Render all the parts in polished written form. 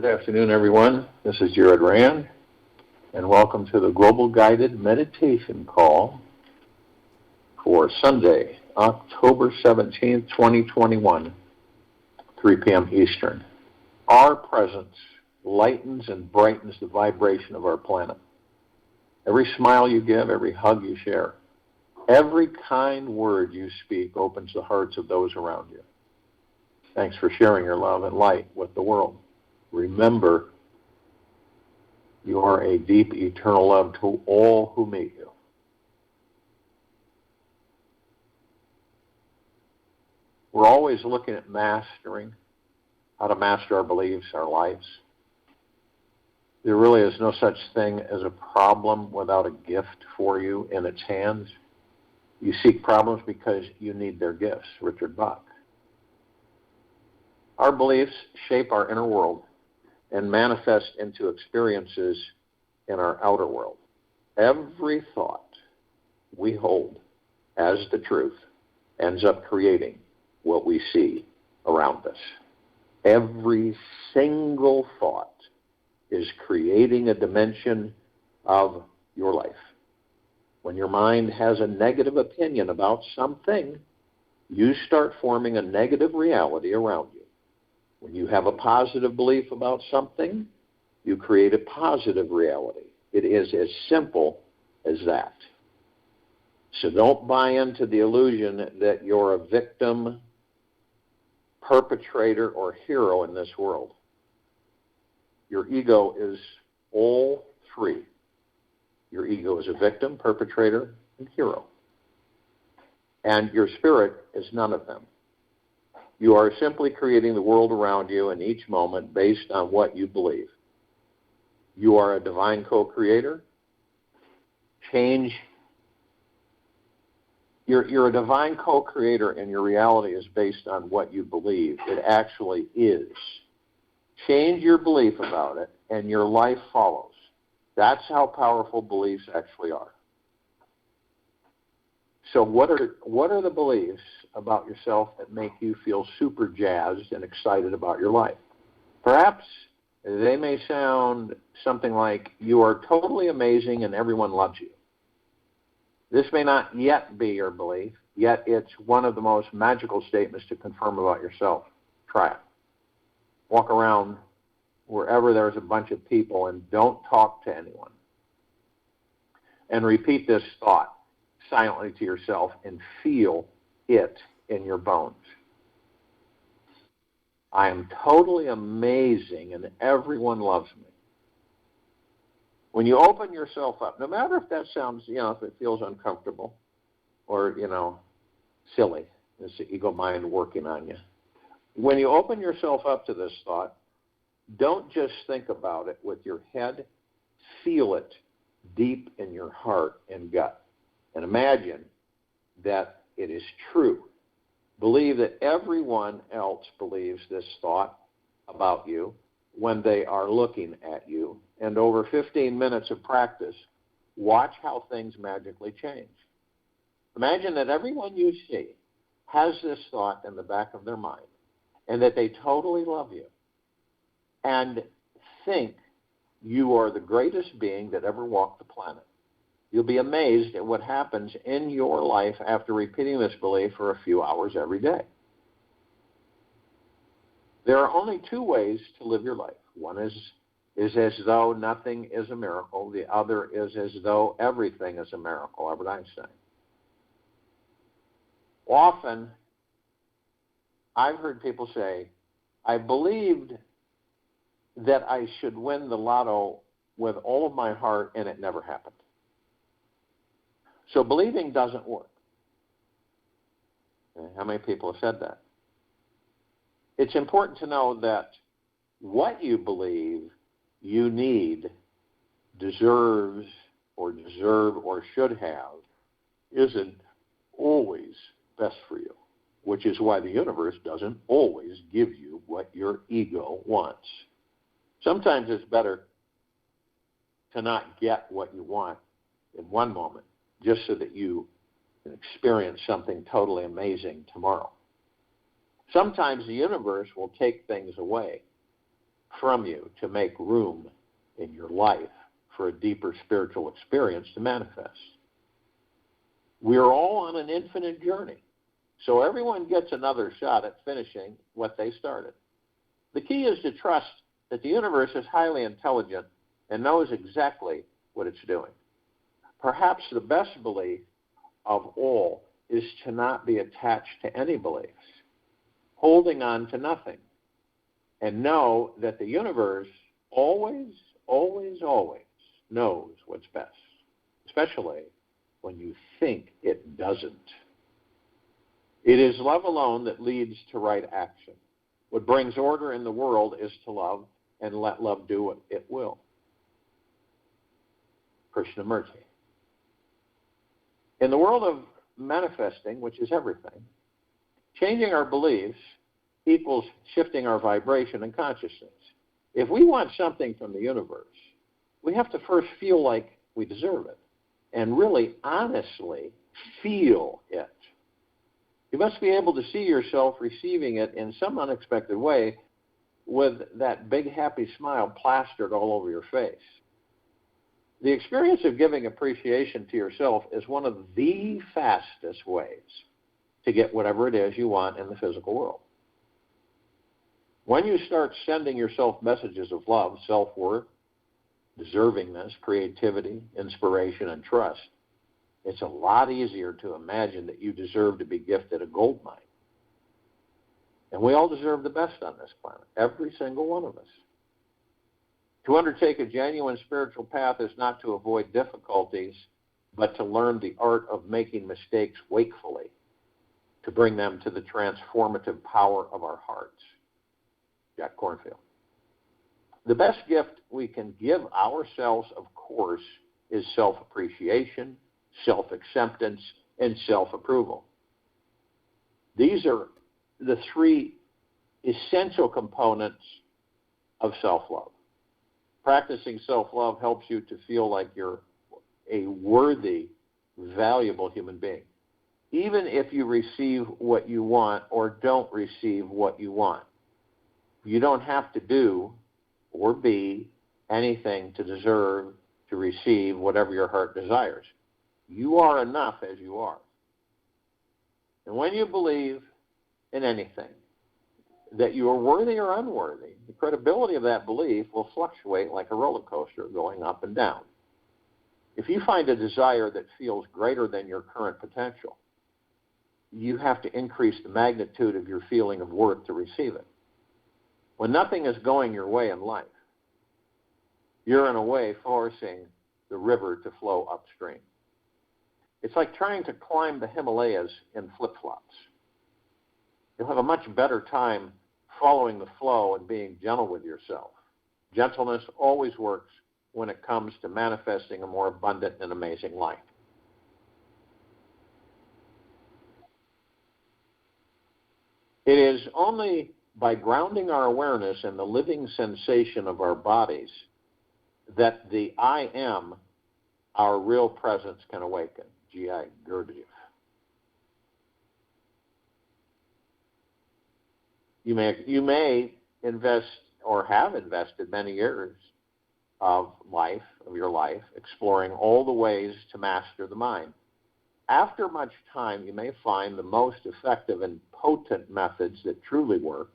Good afternoon, everyone. This is Jared Rand, and welcome to the Global Guided Meditation Call for Sunday, October 17th, 2021, 3 p.m. Eastern. Our presence lightens and brightens the vibration of our planet. Every smile you give, every hug you share, every kind word you speak opens the hearts of those around you. Thanks for sharing your love and light with the world. Remember, you are a deep, eternal love to all who meet you. We're always looking at mastering, how to master our beliefs, our lives. There really is no such thing as a problem without a gift for you in its hands. You seek problems because you need their gifts, Richard Bach. Our beliefs shape our inner world and manifest into experiences in our outer world. Every thought we hold as the truth ends up creating what we see around us. Every single thought is creating a dimension of your life. When your mind has a negative opinion about something, you start forming a negative reality around you. When you have a positive belief about something, you create a positive reality. It is as simple as that. So don't buy into the illusion that you're a victim, perpetrator, or hero in this world. Your ego is all three. Your ego is a victim, perpetrator, and hero. And your spirit is none of them. You are simply creating the world around you in each moment based on what you believe. You are a divine co-creator. You're a divine co-creator, and your reality is based on what you believe. It actually is. Change your belief about it, and your life follows. That's how powerful beliefs actually are. So what are the beliefs about yourself that make you feel super jazzed and excited about your life? Perhaps they may sound something like, you are totally amazing and everyone loves you. This may not yet be your belief, yet it's one of the most magical statements to confirm about yourself. Try it. Walk around wherever there's a bunch of people and don't talk to anyone. And repeat this thought silently to yourself and feel it in your bones. I am totally amazing and everyone loves me. When you open yourself up, no matter if that sounds, if it feels uncomfortable or, silly, it's the ego mind working on you. When you open yourself up to this thought, don't just think about it with your head, feel it deep in your heart and gut. And imagine that it is true. Believe that everyone else believes this thought about you when they are looking at you. And over 15 minutes of practice, watch how things magically change. Imagine that everyone you see has this thought in the back of their mind and that they totally love you. And think you are the greatest being that ever walked the planet. You'll be amazed at what happens in your life after repeating this belief for a few hours every day. There are only two ways to live your life. One is as though nothing is a miracle. The other is as though everything is a miracle, Albert Einstein. Often, I've heard people say, I believed that I should win the lotto with all of my heart, and it never happened. So believing doesn't work. Okay, how many people have said that? It's important to know that what you believe you need, deserve or should have isn't always best for you, which is why the universe doesn't always give you what your ego wants. Sometimes it's better to not get what you want in one moment, just so that you can experience something totally amazing tomorrow. Sometimes the universe will take things away from you to make room in your life for a deeper spiritual experience to manifest. We are all on an infinite journey, so everyone gets another shot at finishing what they started. The key is to trust that the universe is highly intelligent and knows exactly what it's doing. Perhaps the best belief of all is to not be attached to any beliefs, holding on to nothing, and know that the universe always, always, always knows what's best, especially when you think it doesn't. It is love alone that leads to right action. What brings order in the world is to love and let love do what it will. Krishnamurti. In the world of manifesting, which is everything, changing our beliefs equals shifting our vibration and consciousness. If we want something from the universe, we have to first feel like we deserve it and really honestly feel it. You must be able to see yourself receiving it in some unexpected way with that big happy smile plastered all over your face. The experience of giving appreciation to yourself is one of the fastest ways to get whatever it is you want in the physical world. When you start sending yourself messages of love, self-worth, deservingness, creativity, inspiration, and trust, it's a lot easier to imagine that you deserve to be gifted a gold mine. And we all deserve the best on this planet, every single one of us. To undertake a genuine spiritual path is not to avoid difficulties, but to learn the art of making mistakes wakefully, to bring them to the transformative power of our hearts. Jack Kornfield. The best gift we can give ourselves, of course, is self-appreciation, self-acceptance, and self-approval. These are the three essential components of self-love. Practicing self-love helps you to feel like you're a worthy, valuable human being, even if you receive what you want or don't receive what you want. You don't have to do or be anything to deserve to receive whatever your heart desires. You are enough as you are. And when you believe in anything, that you are worthy or unworthy, the credibility of that belief will fluctuate like a roller coaster going up and down. If you find a desire that feels greater than your current potential, you have to increase the magnitude of your feeling of worth to receive it. When nothing is going your way in life, you're in a way forcing the river to flow upstream. It's like trying to climb the Himalayas in flip-flops. You'll have a much better time following the flow and being gentle with yourself. Gentleness always works when it comes to manifesting a more abundant and amazing life. It is only by grounding our awareness in the living sensation of our bodies that the I am, our real presence, can awaken. G.I. Gurdjieff. You may invest or have invested many years of your life, exploring all the ways to master the mind. After much time, you may find the most effective and potent methods that truly work.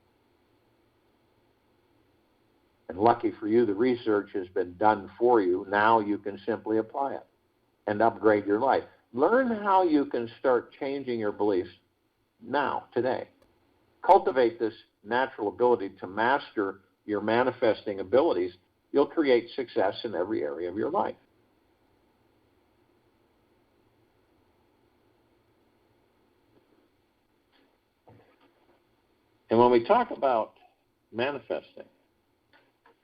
And lucky for you, the research has been done for you. Now you can simply apply it and upgrade your life. Learn how you can start changing your beliefs now, today. Cultivate this natural ability to master your manifesting abilities. You'll create success in every area of your life. And when we talk about manifesting,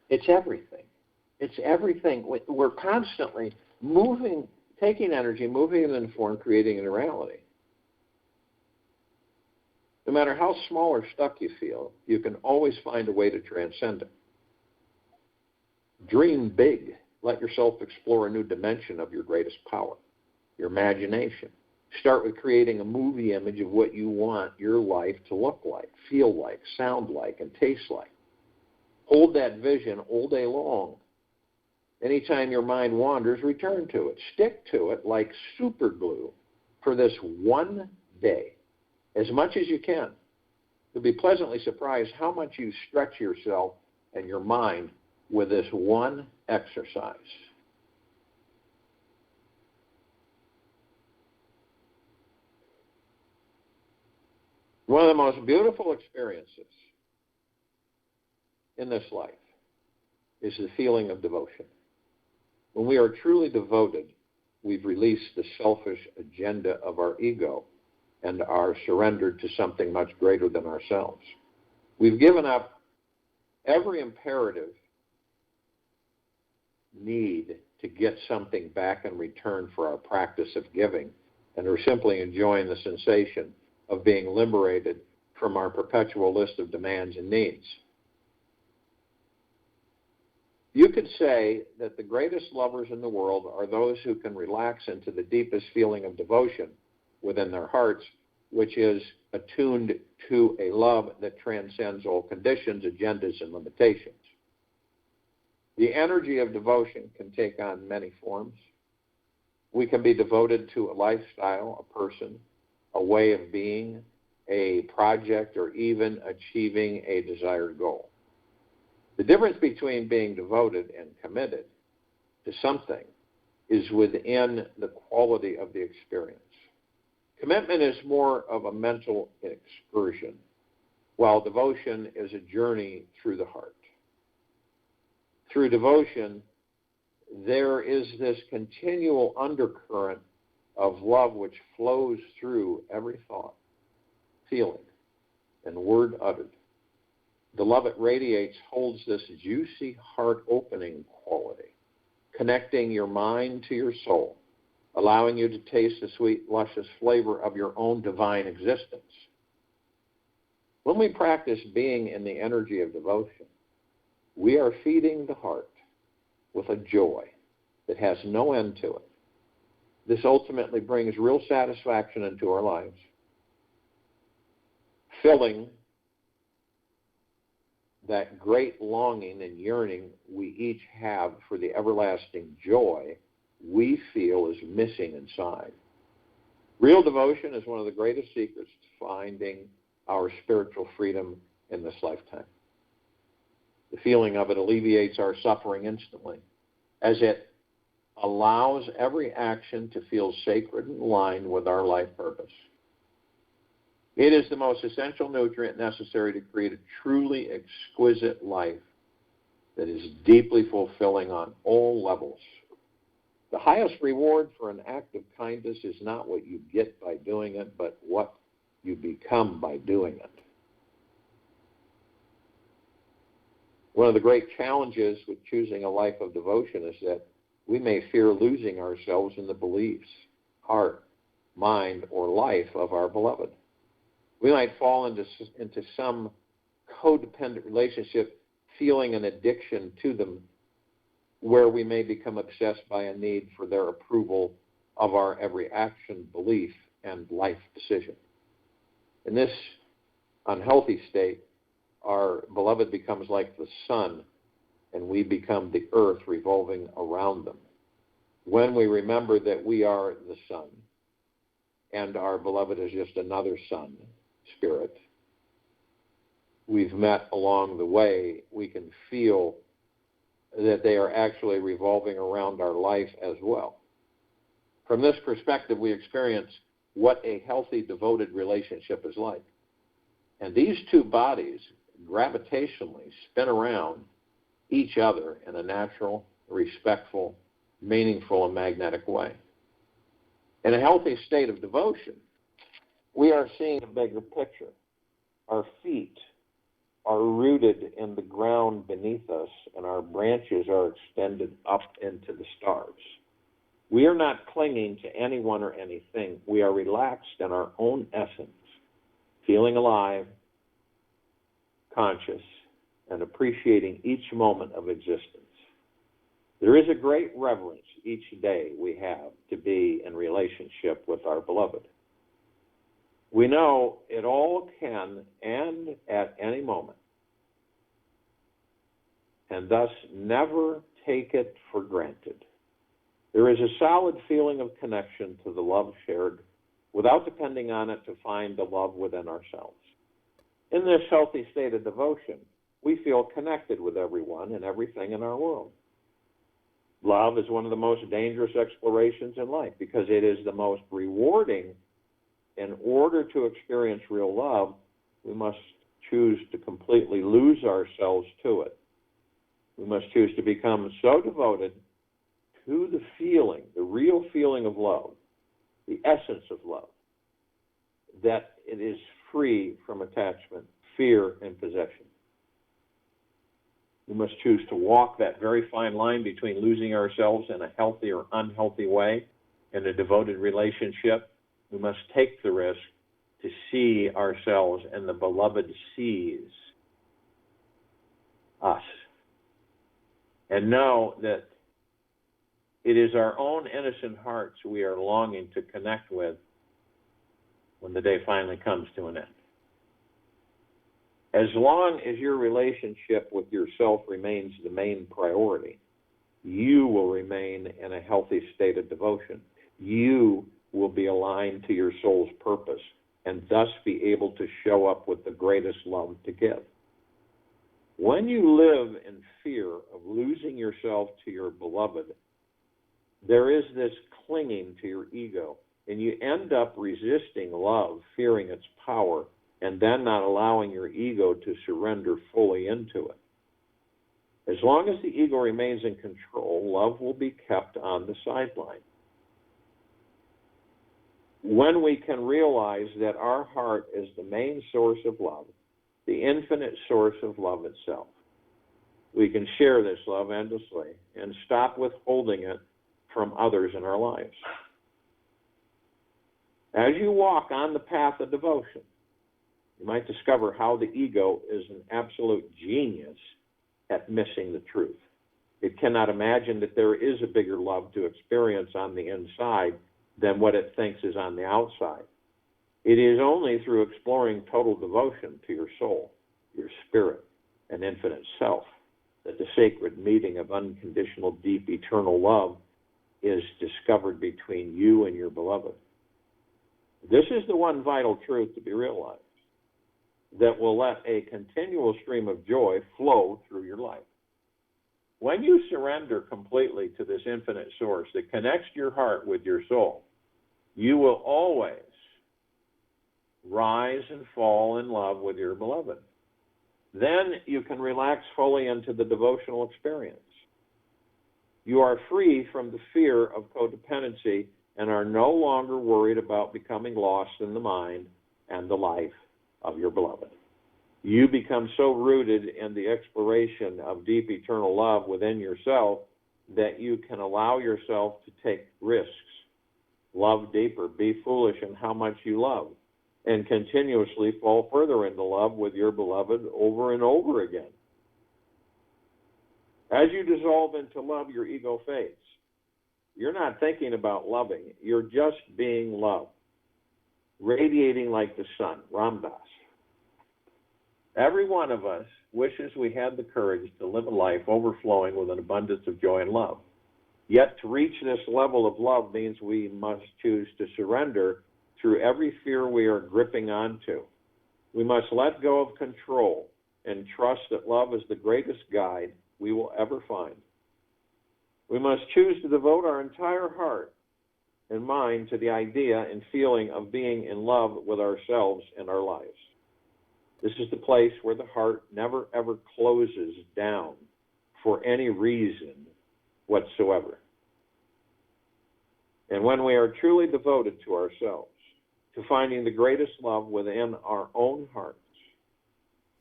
it's everything. It's everything. We're constantly moving, taking energy, moving it into form, creating it a reality. No matter how small or stuck you feel, you can always find a way to transcend it. Dream big. Let yourself explore a new dimension of your greatest power, your imagination. Start with creating a movie image of what you want your life to look like, feel like, sound like, and taste like. Hold that vision all day long. Anytime your mind wanders, return to it. Stick to it like super glue for this one day, as much as you can. You'll be pleasantly surprised how much you stretch yourself and your mind with this one exercise. One of the most beautiful experiences in this life is the feeling of devotion. When we are truly devoted, we've released the selfish agenda of our ego and are surrendered to something much greater than ourselves. We've given up every imperative need to get something back in return for our practice of giving, and are simply enjoying the sensation of being liberated from our perpetual list of demands and needs. You could say that the greatest lovers in the world are those who can relax into the deepest feeling of devotion within their hearts, which is attuned to a love that transcends all conditions, agendas, and limitations. The energy of devotion can take on many forms. We can be devoted to a lifestyle, a person, a way of being, a project, or even achieving a desired goal. The difference between being devoted and committed to something is within the quality of the experience. Commitment is more of a mental excursion, while devotion is a journey through the heart. Through devotion, there is this continual undercurrent of love which flows through every thought, feeling, and word uttered. The love it radiates holds this juicy, heart-opening quality, connecting your mind to your soul, allowing you to taste the sweet, luscious flavor of your own divine existence. When we practice being in the energy of devotion, we are feeding the heart with a joy that has no end to it. This ultimately brings real satisfaction into our lives, filling that great longing and yearning we each have for the everlasting joy we feel is missing inside. Real devotion is one of the greatest secrets to finding our spiritual freedom in this lifetime. The feeling of it alleviates our suffering instantly, as it allows every action to feel sacred and aligned with our life purpose. It is the most essential nutrient necessary to create a truly exquisite life that is deeply fulfilling on all levels. The highest reward for an act of kindness is not what you get by doing it, but what you become by doing it. One of the great challenges with choosing a life of devotion is that we may fear losing ourselves in the beliefs, heart, mind, or life of our beloved. We might fall into some codependent relationship, feeling an addiction to them, where we may become obsessed by a need for their approval of our every action, belief, and life decision. In this unhealthy state, our beloved becomes like the sun, and we become the earth revolving around them. When we remember that we are the sun, and our beloved is just another sun, spirit, we've met along the way, we can feel that they are actually revolving around our life as well. From this perspective, we experience what a healthy, devoted relationship is like. And these two bodies gravitationally spin around each other in a natural, respectful, meaningful, and magnetic way. In a healthy state of devotion, we are seeing a bigger picture. Our feet are rooted in the ground beneath us, and our branches are extended up into the stars. We are not clinging to anyone or anything. We are relaxed in our own essence, feeling alive, conscious, and appreciating each moment of existence. There is a great reverence each day we have to be in relationship with our beloved. We know it all can end at any moment. and thus never take it for granted. There is a solid feeling of connection to the love shared without depending on it to find the love within ourselves. In this healthy state of devotion, we feel connected with everyone and everything in our world. Love is one of the most dangerous explorations in life because it is the most rewarding. In order to experience real love, we must choose to completely lose ourselves to it. We must choose to become so devoted to the feeling, the real feeling of love, the essence of love, that it is free from attachment, fear, and possession. We must choose to walk that very fine line between losing ourselves in a healthy or unhealthy way in a devoted relationship. We must take the risk to see ourselves, and the beloved sees us. And know that it is our own innocent hearts we are longing to connect with when the day finally comes to an end. As long as your relationship with yourself remains the main priority, you will remain in a healthy state of devotion. You will be aligned to your soul's purpose and thus be able to show up with the greatest love to give. When you live in fear of losing yourself to your beloved, there is this clinging to your ego, and you end up resisting love, fearing its power, and then not allowing your ego to surrender fully into it. As long as the ego remains in control, love will be kept on the sideline. When we can realize that our heart is the main source of love, the infinite source of love itself, we can share this love endlessly and stop withholding it from others in our lives. As you walk on the path of devotion, you might discover how the ego is an absolute genius at missing the truth. It cannot imagine that there is a bigger love to experience on the inside than what it thinks is on the outside. It is only through exploring total devotion to your soul, your spirit, and infinite self that the sacred meeting of unconditional, deep, eternal love is discovered between you and your beloved. This is the one vital truth to be realized that will let a continual stream of joy flow through your life. When you surrender completely to this infinite source that connects your heart with your soul, you will always rise and fall in love with your beloved. Then you can relax fully into the devotional experience. You are free from the fear of codependency and are no longer worried about becoming lost in the mind and the life of your beloved. You become so rooted in the exploration of deep eternal love within yourself that you can allow yourself to take risks, love deeper, be foolish in how much you love, and continuously fall further into love with your beloved over and over again. As you dissolve into love, your ego fades. You're not thinking about loving. You're just being loved, radiating like the sun. Ram Dass. Every one of us wishes we had the courage to live a life overflowing with an abundance of joy and love. Yet to reach this level of love means we must choose to surrender through every fear we are gripping onto. We must let go of control and trust that love is the greatest guide we will ever find. We must choose to devote our entire heart and mind to the idea and feeling of being in love with ourselves and our lives. This is the place where the heart never ever closes down for any reason whatsoever. And when we are truly devoted to ourselves, to finding the greatest love within our own hearts,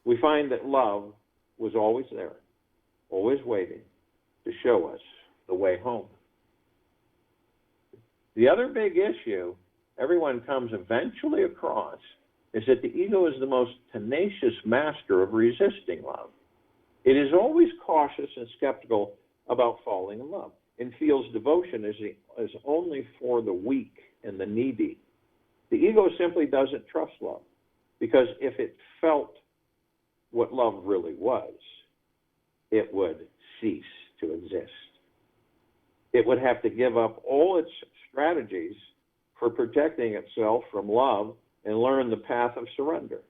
we find that love was always there, always waiting to show us the way home. The other big issue everyone comes eventually across is that the ego is the most tenacious master of resisting love. It is always cautious and skeptical about falling in love and feels devotion is only for the weak and the needy. The ego simply doesn't trust love because if it felt what love really was, it would cease to exist. It would have to give up all its strategies for protecting itself from love and learn the path of surrender.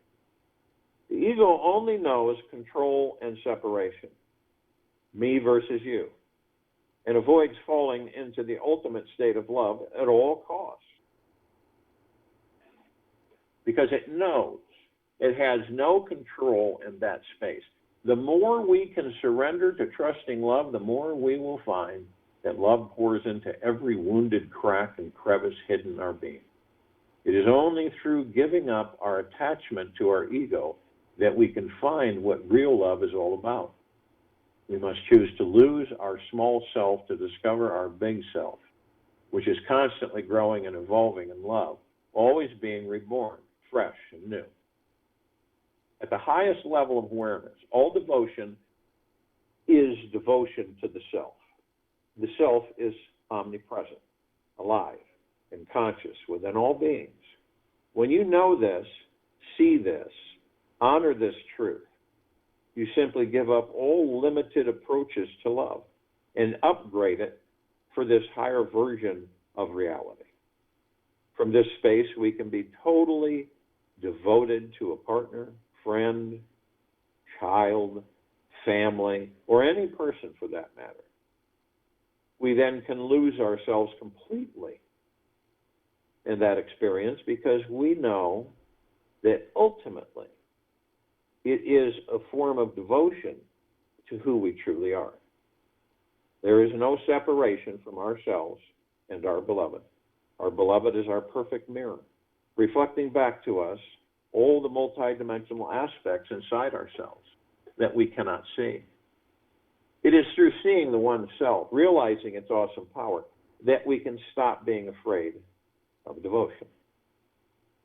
The ego only knows control and separation, me versus you, and avoids falling into the ultimate state of love at all costs. Because it knows it has no control in that space. The more we can surrender to trusting love, the more we will find that love pours into every wounded crack and crevice hidden in our being. It is only through giving up our attachment to our ego that we can find what real love is all about. We must choose to lose our small self to discover our big self, which is constantly growing and evolving in love, always being reborn, fresh and new. At the highest level of awareness, all devotion is devotion to the self. The self is omnipresent, alive, and conscious within all beings. When you know this, see this, honor this truth, you simply give up all limited approaches to love and upgrade it for this higher version of reality. From this space, we can be totally devoted to a partner, friend, child, family, or any person for that matter. We then can lose ourselves completely in that experience because we know that ultimately it is a form of devotion to who we truly are. There is no separation from ourselves and our beloved. Our beloved is our perfect mirror, reflecting back to us all the multidimensional aspects inside ourselves that we cannot see. It is through seeing the one self, realizing its awesome power, that we can stop being afraid of devotion.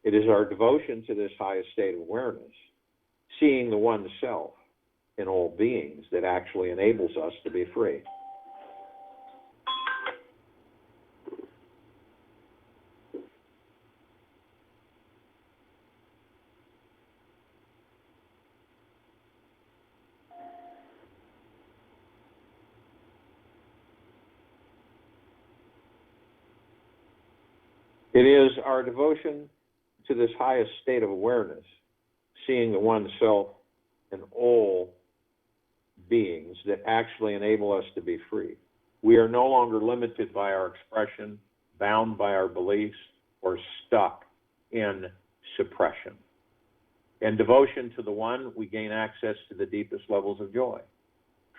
It is our devotion to this highest state of awareness, seeing the one self in all beings, that actually enables us to be free. It is our devotion to this highest state of awareness, seeing the one self in all beings, that actually enable us to be free. We are no longer limited by our expression, bound by our beliefs, or stuck in suppression. In devotion to the one, we gain access to the deepest levels of joy,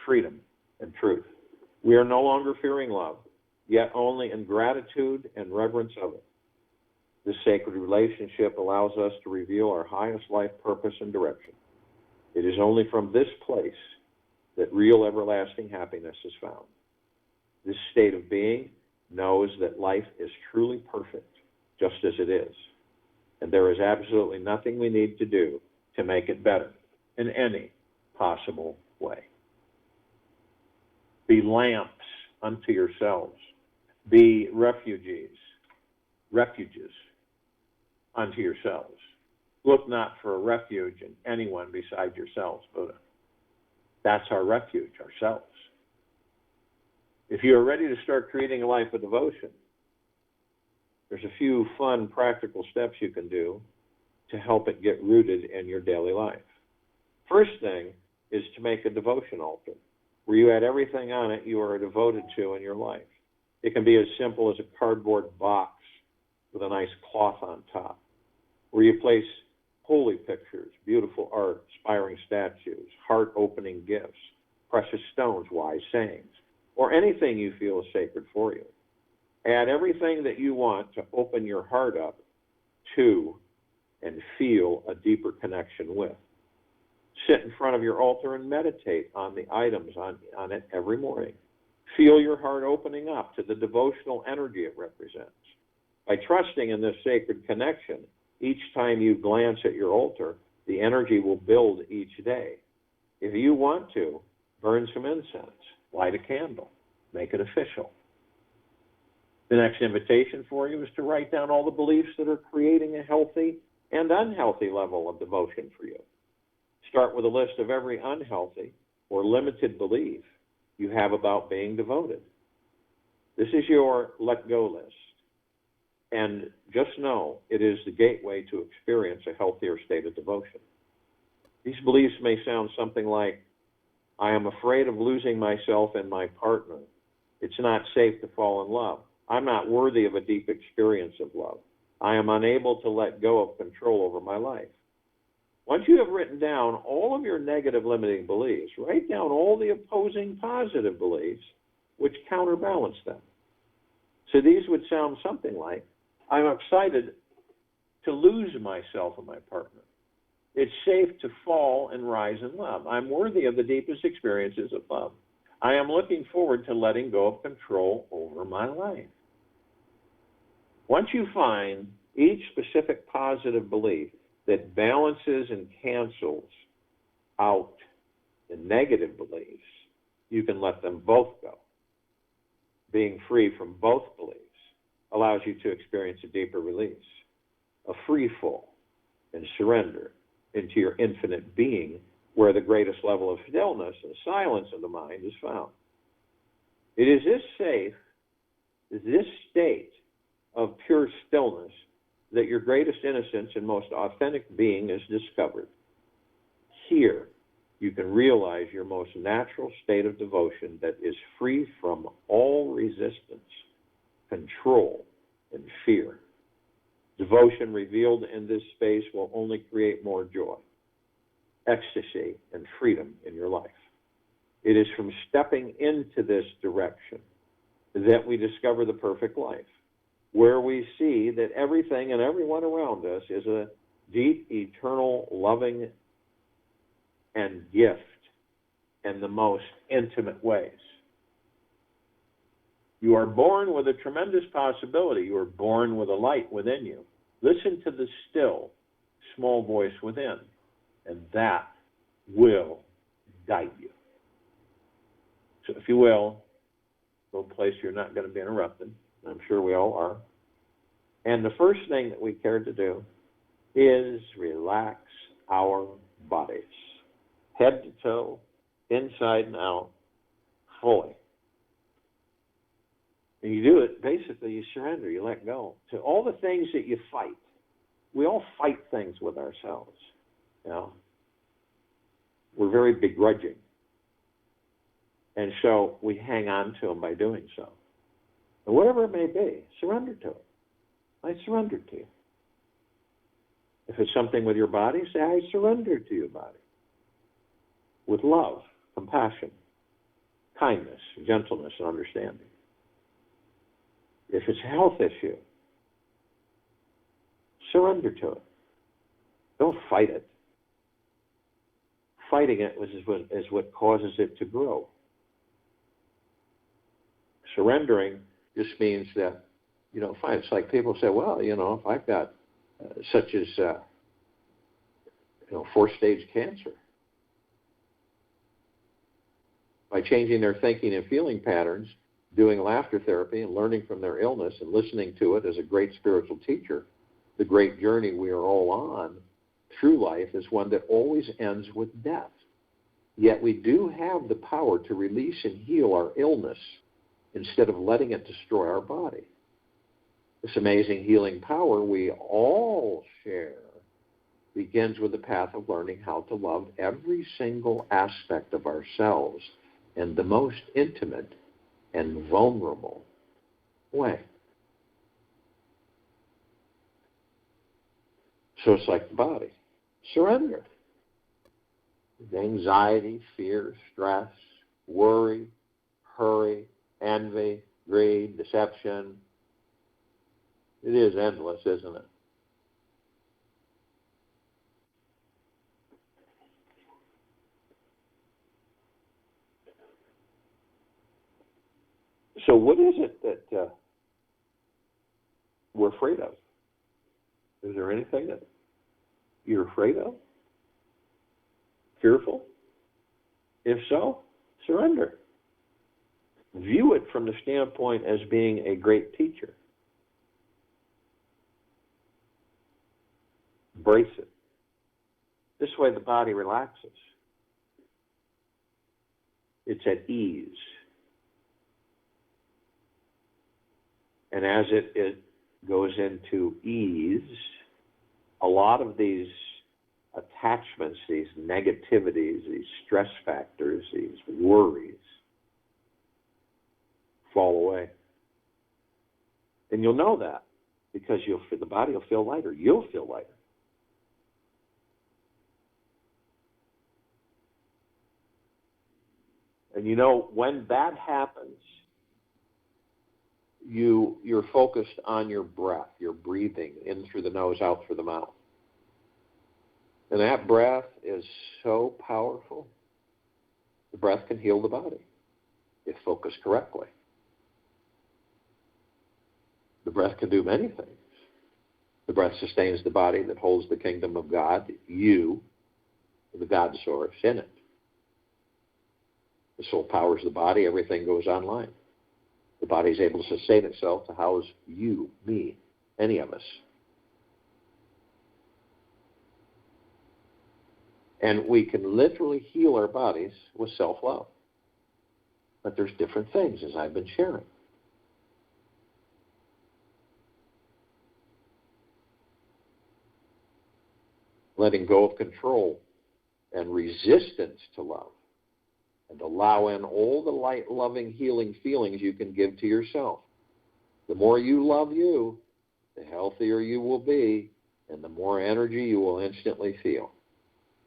freedom, and truth. We are no longer fearing love, yet only in gratitude and reverence of it. This sacred relationship allows us to reveal our highest life purpose and direction. It is only from this place that real everlasting happiness is found. This state of being knows that life is truly perfect, just as it is, and there is absolutely nothing we need to do to make it better in any possible way. Be lamps unto yourselves. Be refuges unto yourselves. Look not for a refuge in anyone beside yourselves, Buddha. That's our refuge, ourselves. If you are ready to start creating a life of devotion, there's a few fun, practical steps you can do to help it get rooted in your daily life. First thing is to make a devotion altar, where you add everything on it you are devoted to in your life. It can be as simple as a cardboard box with a nice cloth on top, where you place holy pictures, beautiful art, inspiring statues, heart-opening gifts, precious stones, wise sayings, or anything you feel is sacred for you. Add everything that you want to open your heart up to and feel a deeper connection with. Sit in front of your altar and meditate on the items on it every morning. Feel your heart opening up to the devotional energy it represents. By trusting in this sacred connection, each time you glance at your altar, the energy will build each day. If you want to, burn some incense, light a candle, make it official. The next invitation for you is to write down all the beliefs that are creating a healthy and unhealthy level of devotion for you. Start with a list of every unhealthy or limited belief you have about being devoted. This is your let go list. And just know it is the gateway to experience a healthier state of devotion. These beliefs may sound something like, I am afraid of losing myself and my partner. It's not safe to fall in love. I'm not worthy of a deep experience of love. I am unable to let go of control over my life. Once you have written down all of your negative limiting beliefs, write down all the opposing positive beliefs which counterbalance them. So these would sound something like, I'm excited to lose myself and my partner. It's safe to fall and rise in love. I'm worthy of the deepest experiences of love. I am looking forward to letting go of control over my life. Once you find each specific positive belief that balances and cancels out the negative beliefs, you can let them both go. Being free from both beliefs allows you to experience a deeper release, a free fall and surrender into your infinite being, where the greatest level of stillness and silence of the mind is found. It is this state of pure stillness that your greatest innocence and most authentic being is discovered. Here, you can realize your most natural state of devotion that is free from all resistance, control, and fear. Devotion revealed in this space will only create more joy, ecstasy, and freedom in your life. It is from stepping into this direction that we discover the perfect life, where we see that everything and everyone around us is a deep, eternal, loving, and gift in the most intimate ways. You are born with a tremendous possibility. You are born with a light within you. Listen to the still, small voice within, and that will guide you. So if you will, go a place you're not going to be interrupted. I'm sure we all are. And the first thing that we care to do is relax our bodies, head to toe, inside and out, fully. And you do it, basically, you surrender, you let go to all the things that you fight. We all fight things with ourselves. You know? We're very begrudging. And so we hang on to them by doing so. And whatever it may be, surrender to it. I surrender to you. If it's something with your body, say, I surrender to your body. With love, compassion, kindness, gentleness, and understanding. If it's a health issue, surrender to it. Don't fight it. Fighting it is what causes it to grow. Surrendering just means that, fine. It's like people say, well, if I've got such as, 4-stage cancer, by changing their thinking and feeling patterns, doing laughter therapy and learning from their illness and listening to it as a great spiritual teacher, the great journey we are all on through life is one that always ends with death. Yet we do have the power to release and heal our illness instead of letting it destroy our body. This amazing healing power we all share begins with the path of learning how to love every single aspect of ourselves in the most intimate and vulnerable way. So it's like the body. Surrender. Anxiety, fear, stress, worry, hurry, envy, greed, deception. It is endless, isn't it? So what is it that we're afraid of? Is there anything that you're afraid of? Fearful? If so, surrender. View it from the standpoint as being a great teacher. Embrace it. This way the body relaxes. It's at ease. And as it goes into ease, a lot of these attachments, these negativities, these stress factors, these worries fall away. And you'll know that because the body will feel lighter. You'll feel lighter. And you know, when that happens, you're focused on your breath. You're breathing in through the nose, out through the mouth. And that breath is so powerful. The breath can heal the body if focused correctly. The breath can do many things. The breath sustains the body that holds the kingdom of God, you, the God source in it. The soul powers the body, everything goes online. The body is able to sustain itself to house you, me, any of us. And we can literally heal our bodies with self-love. But there's different things, as I've been sharing. Letting go of control and resistance to love. And allow in all the light, loving, healing feelings you can give to yourself. The more you love you, the healthier you will be, and the more energy you will instantly feel.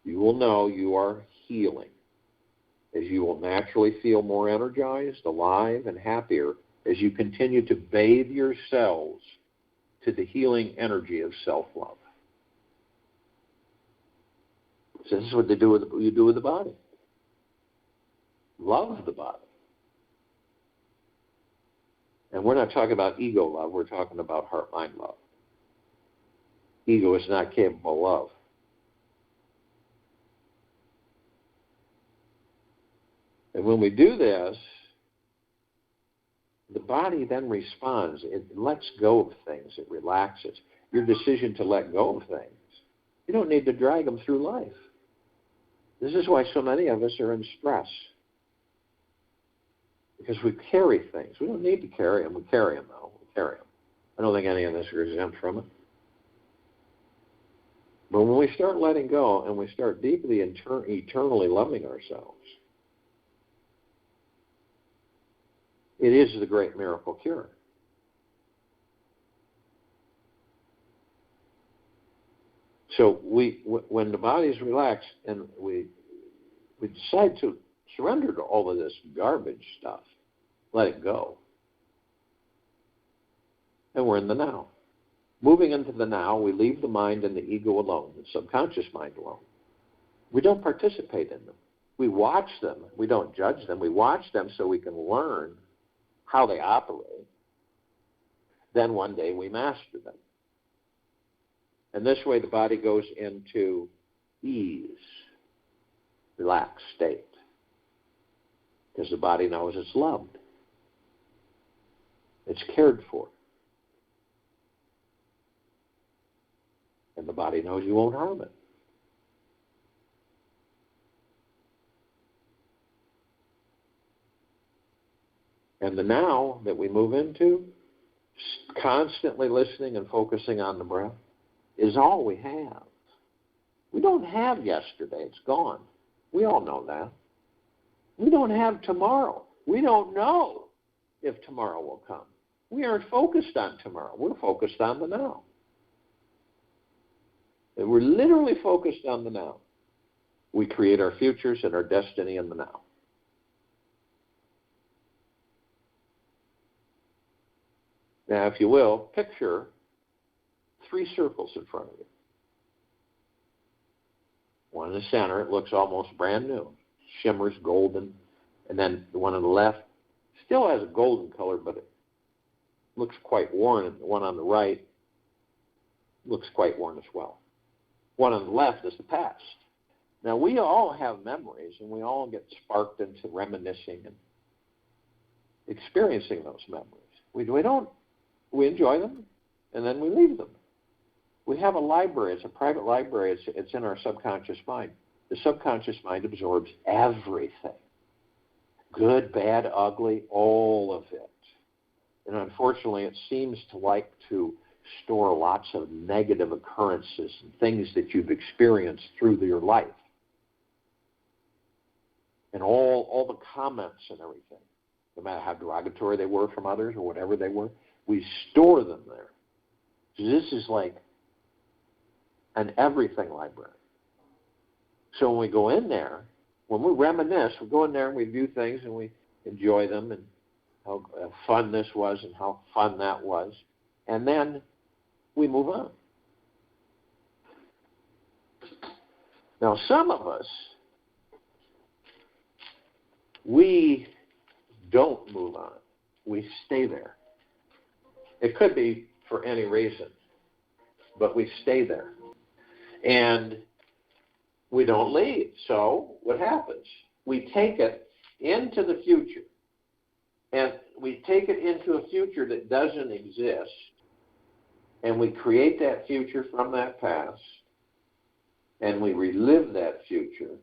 You will know you are healing, as you will naturally feel more energized, alive, and happier as you continue to bathe your cells to the healing energy of self-love. So this is what you do with the body. Love the body. And we're not talking about ego love, we're talking about heart-mind love. Ego is not capable of. And when we do this, the body then responds. It lets go of things. It relaxes. Your decision to let go of things. You don't need to drag them through life. This is why so many of us are in stress. Because we carry things. We don't need to carry them. We carry them, though. We carry them. I don't think any of us are exempt from it. But when we start letting go and we start deeply, eternally loving ourselves, it is the great miracle cure. So when the body's relaxed and we decide to surrender to all of this garbage stuff, let it go. And we're in the now. Moving into the now, we leave the mind and the ego alone, the subconscious mind alone. We don't participate in them. We watch them. We don't judge them. We watch them so we can learn how they operate. Then one day we master them. And this way the body goes into ease, relaxed state. Because the body knows it's loved. It's cared for. And the body knows you won't harm it. And the now that we move into, constantly listening and focusing on the breath, is all we have. We don't have yesterday. It's gone. We all know that. We don't have tomorrow. We don't know if tomorrow will come. We aren't focused on tomorrow. We're focused on the now. And we're literally focused on the now. We create our futures and our destiny in the now. Now, if you will, picture 3 circles in front of you. One in the center, it looks almost brand new. Shimmers golden. And then the one on the left still has a golden color, but it looks quite worn. And the one on the right looks quite worn as well. One on the left is the past. Now, we all have memories, and we all get sparked into reminiscing and experiencing those memories. We enjoy them, and then we leave them. We have a library. It's a private library. It's in our subconscious mind. The subconscious mind absorbs everything. Good, bad, ugly, all of it. And unfortunately, it seems to like to store lots of negative occurrences and things that you've experienced through your life. And all the comments and everything, no matter how derogatory they were from others or whatever they were, we store them there. So this is like an everything library. So when we go in there, when we reminisce, we go in there and we view things and we enjoy them and how fun this was and how fun that was. And then we move on. Now, some of us, we don't move on. We stay there. It could be for any reason, but we stay there. And we don't leave. So what happens? We take it into the future. And we take it into a future that doesn't exist. And we create that future from that past. And we relive that future.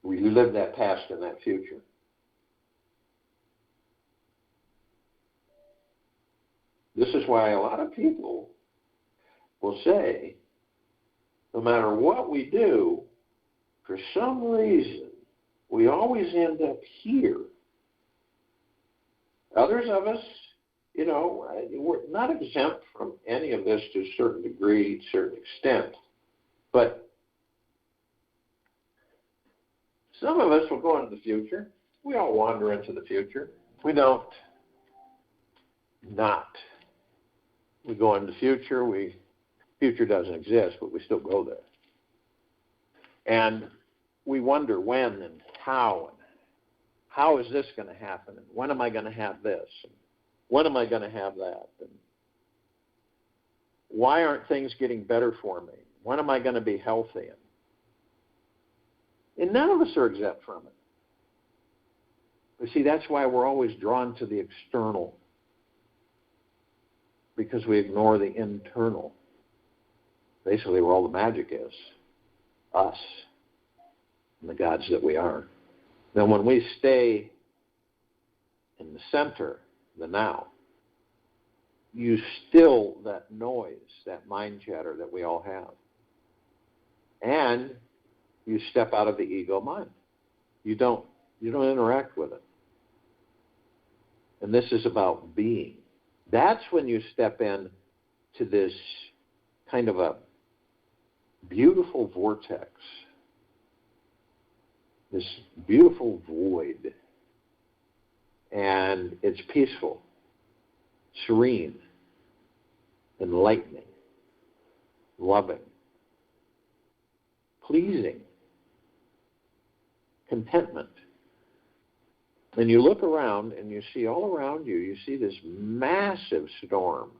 We relive that past and that future. This is why a lot of people will say, no matter what we do, for some reason, we always end up here. Others of us, we're not exempt from any of this to a certain degree, a certain extent. But some of us will go into the future. We all wander into the future. We don't not. We go into the future. Future doesn't exist, but we still go there. And we wonder when and how is this going to happen? And when am I going to have this? And when am I going to have that? And why aren't things getting better for me? When am I going to be healthy? And none of us are exempt from it. But see, that's why we're always drawn to the external, because we ignore the internal. Basically, where all the magic is, us, and the gods that we are. Then when we stay in the center, the now, you still that noise, that mind chatter that we all have. And you step out of the ego mind. You don't interact with it. And this is about being. That's when you step in to this kind of a beautiful vortex, this beautiful void. And it's peaceful, serene, enlightening, loving, pleasing, contentment. And you look around and you see all around you, you see this massive storm,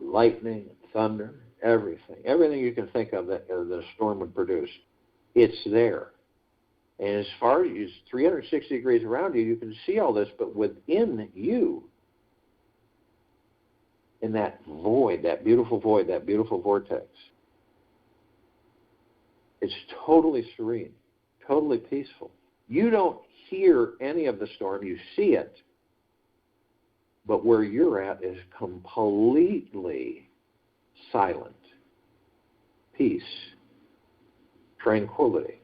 lightning, thunder, everything you can think of that the storm would produce. It's there. And as far as 360 degrees around you, you can see all this, but within you, in that void, that beautiful vortex, it's totally serene, totally peaceful. You don't hear any of the storm, you see it, but where you're at is completely silent, peace, tranquility.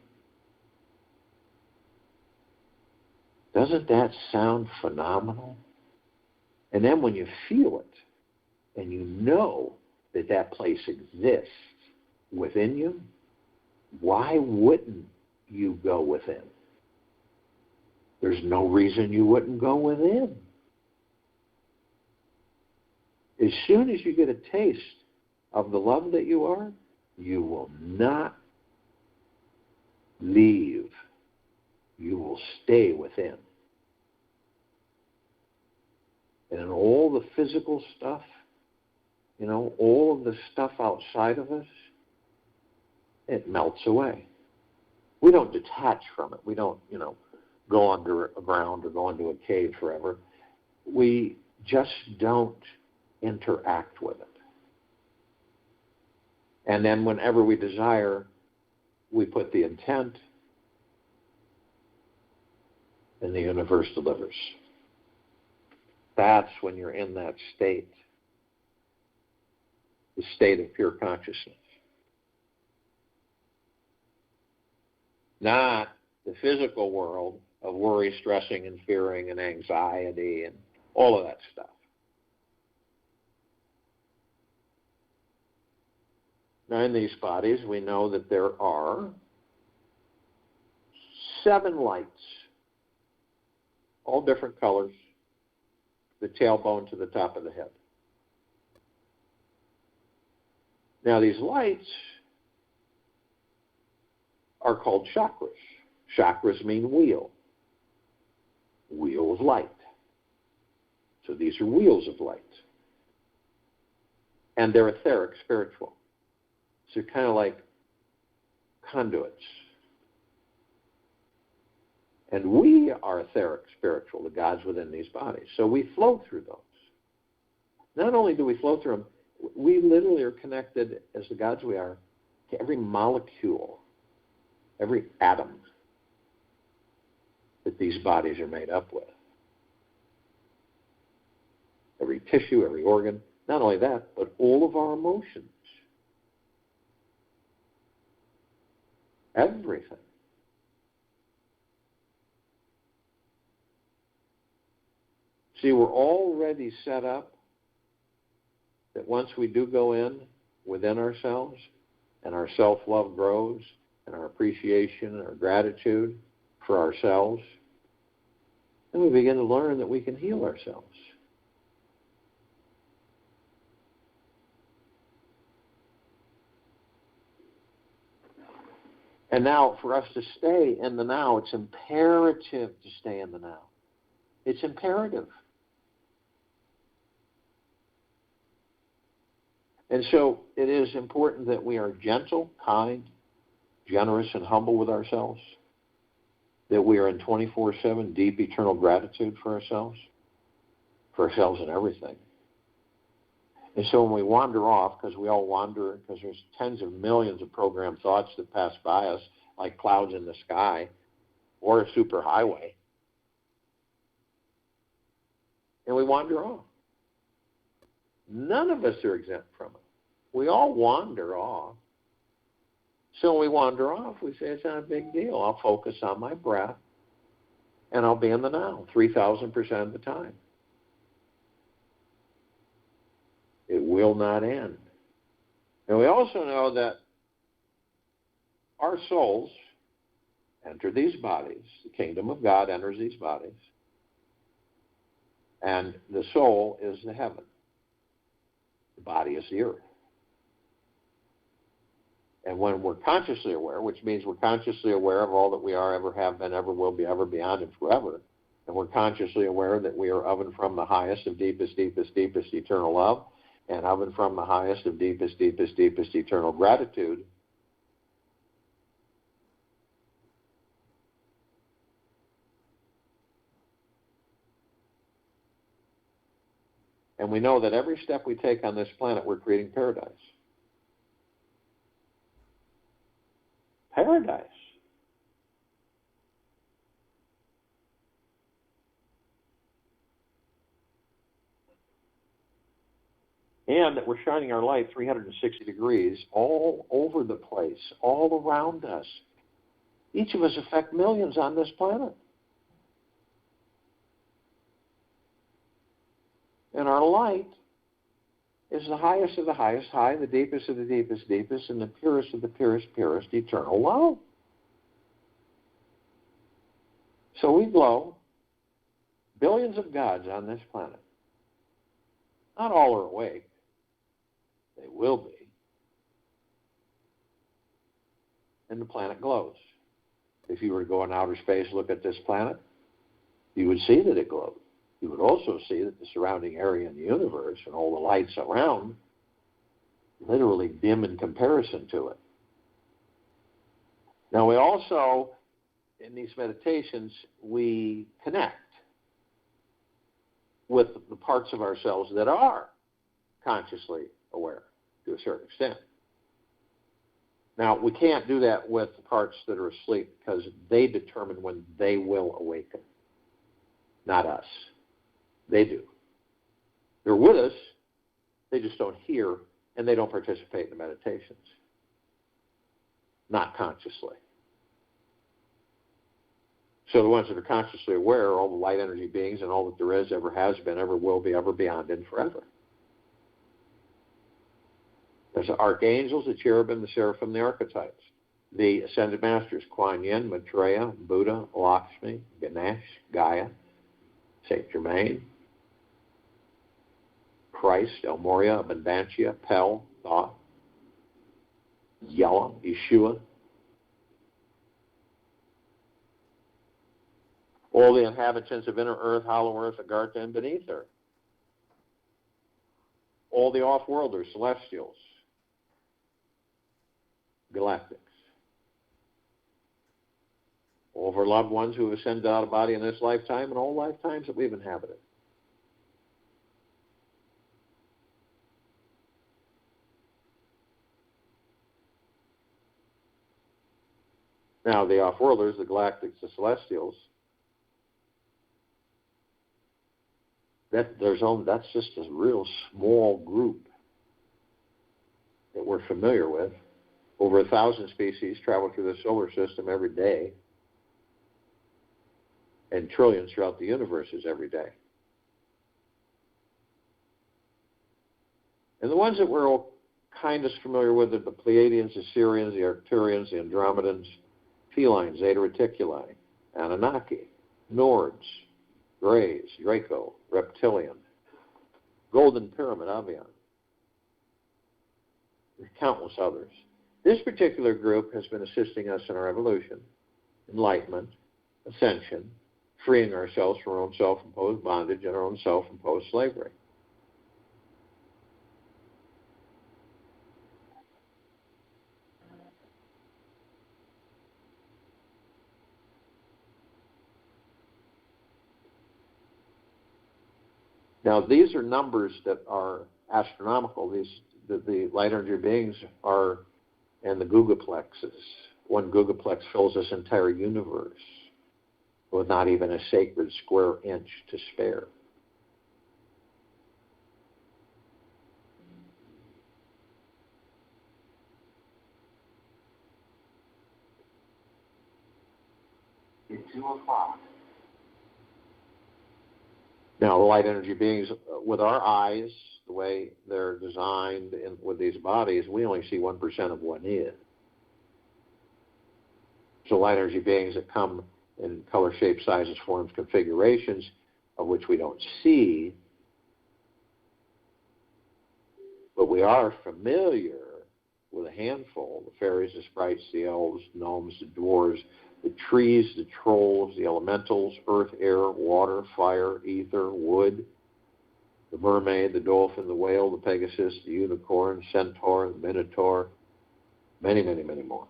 Doesn't that sound phenomenal? And then when you feel it, and you know that that place exists within you, why wouldn't you go within? There's no reason you wouldn't go within. As soon as you get a taste of the love that you are, you will not leave. You will stay within. And in all the physical stuff, all of the stuff outside of us, it melts away. We don't detach from it. We don't, go underground or go into a cave forever. We just don't interact with it. And then whenever we desire, we put the intent and the universe delivers. That's when you're in that state, the state of pure consciousness. Not the physical world of worry, stressing, and fearing, and anxiety, and all of that stuff. Now, in these bodies, we know that there are 7 lights, all different colors, the tailbone to the top of the head. Now, these lights are called chakras. Chakras mean wheel. Wheel of light. So these are wheels of light. And they're etheric, spiritual. So kind of like conduits. And we are etheric, spiritual, the gods within these bodies. So we flow through those. Not only do we flow through them, we literally are connected, as the gods we are, to every molecule, every atom that these bodies are made up with. Every tissue, every organ. Not only that, but all of our emotions. Everything. See, we're already set up that once we do go in within ourselves and our self-love grows and our appreciation and our gratitude for ourselves, then we begin to learn that we can heal ourselves. And now, for us to stay in the now, it's imperative to stay in the now. It's imperative. And so it is important that we are gentle, kind, generous, and humble with ourselves, that we are in 24/7 deep eternal gratitude for ourselves and everything. And so when we wander off, because we all wander, because there's tens of millions of programmed thoughts that pass by us like clouds in the sky or a superhighway, and we wander off. None of us are exempt from it. We all wander off. So when we wander off, we say, it's not a big deal. I'll focus on my breath, and I'll be in the now 3,000% of the time. It will not end. And we also know that our souls enter these bodies. The kingdom of God enters these bodies. And the soul is the heaven. The body is the earth. And when we're consciously aware, which means we're consciously aware of all that we are, ever have been, ever will be, ever beyond, and forever, and we're consciously aware that we are of and from the highest of deepest, deepest, deepest eternal love, and of and from the highest of deepest, deepest, deepest eternal gratitude, and we know that every step we take on this planet, we're creating paradise. Paradise. And that we're shining our light 360 degrees all over the place, all around us. Each of us affect millions on this planet. And our light is the highest of the highest high, the deepest of the deepest deepest, and the purest of the purest purest eternal love. So we glow billions of gods on this planet. Not all are awake. They will be. And the planet glows. If you were to go in outer space, look at this planet, you would see that it glowed. You would also see that the surrounding area in the universe and all the lights around literally dim in comparison to it. Now we also, in these meditations, we connect with the parts of ourselves that are consciously aware to a certain extent. Now, we can't do that with the parts that are asleep because they determine when they will awaken. not us. They do. They're with us, they just don't hear, and they don't participate in the meditations. Not consciously. So the ones that are consciously aware are all the light energy beings and all that there is, ever has been, ever will be, ever beyond, and forever. There's the archangels, the cherubim, the seraphim, the archetypes. The ascended masters, Kuan Yin, Maitreya, Buddha, Lakshmi, Ganesh, Gaia, Saint Germain, Christ, El Moria, Abundantia, Pel, Thoth, Yella, Yeshua. All the inhabitants of inner earth, hollow earth, Agartha, and beneath earth. All the off-worlders, celestials, galactics. All of our loved ones who have ascended out of body in this lifetime and all lifetimes that we've inhabited. Now, the off-worlders, the galactics, the celestials, that's just a real small group that we're familiar with. Over 1,000 species travel through the solar system every day, and trillions throughout the universes every day. And the ones that we're all kind of familiar with are the Pleiadians, the Sirians, the Arcturians, the Andromedans, Felines, Zeta Reticuli, Anunnaki, Nords, Greys, Draco, Reptilian, Golden Pyramid, Avian. There's countless others. This particular group has been assisting us in our evolution, enlightenment, ascension, freeing ourselves from our own self-imposed bondage and our own self-imposed slavery. Now, these are numbers that are astronomical. The light energy beings are in the gigaplexes. One gigaplex fills this entire universe with not even a sacred square inch to spare. It's 2 o'clock. Now, the light energy beings, with our eyes, the way they're designed with these bodies, we only see 1% of what is. So light energy beings that come in color, shape, sizes, forms, configurations, of which we don't see, but we are familiar with a handful: the fairies, the sprites, the elves, gnomes, the dwarves, the trees, the trolls, the elementals, earth, air, water, fire, ether, wood, the mermaid, the dolphin, the whale, the pegasus, the unicorn, centaur, the minotaur, many, many, many more.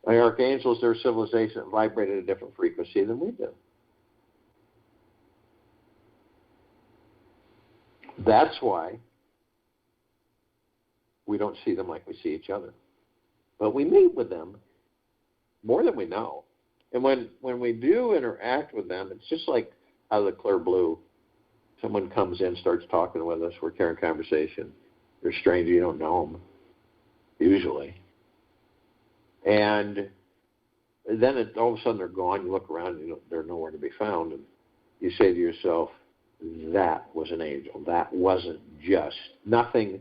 The archangels, their civilization vibrate at a different frequency than we do. That's why we don't see them like we see each other. But we meet with them more than we know. And when we do interact with them, it's just like out of the clear blue. Someone comes in, starts talking with us, we're carrying conversation. They're a stranger, you don't know them, usually. And then all of a sudden they're gone. You look around, they're nowhere to be found. And you say to yourself, that was an angel. That wasn't just. Nothing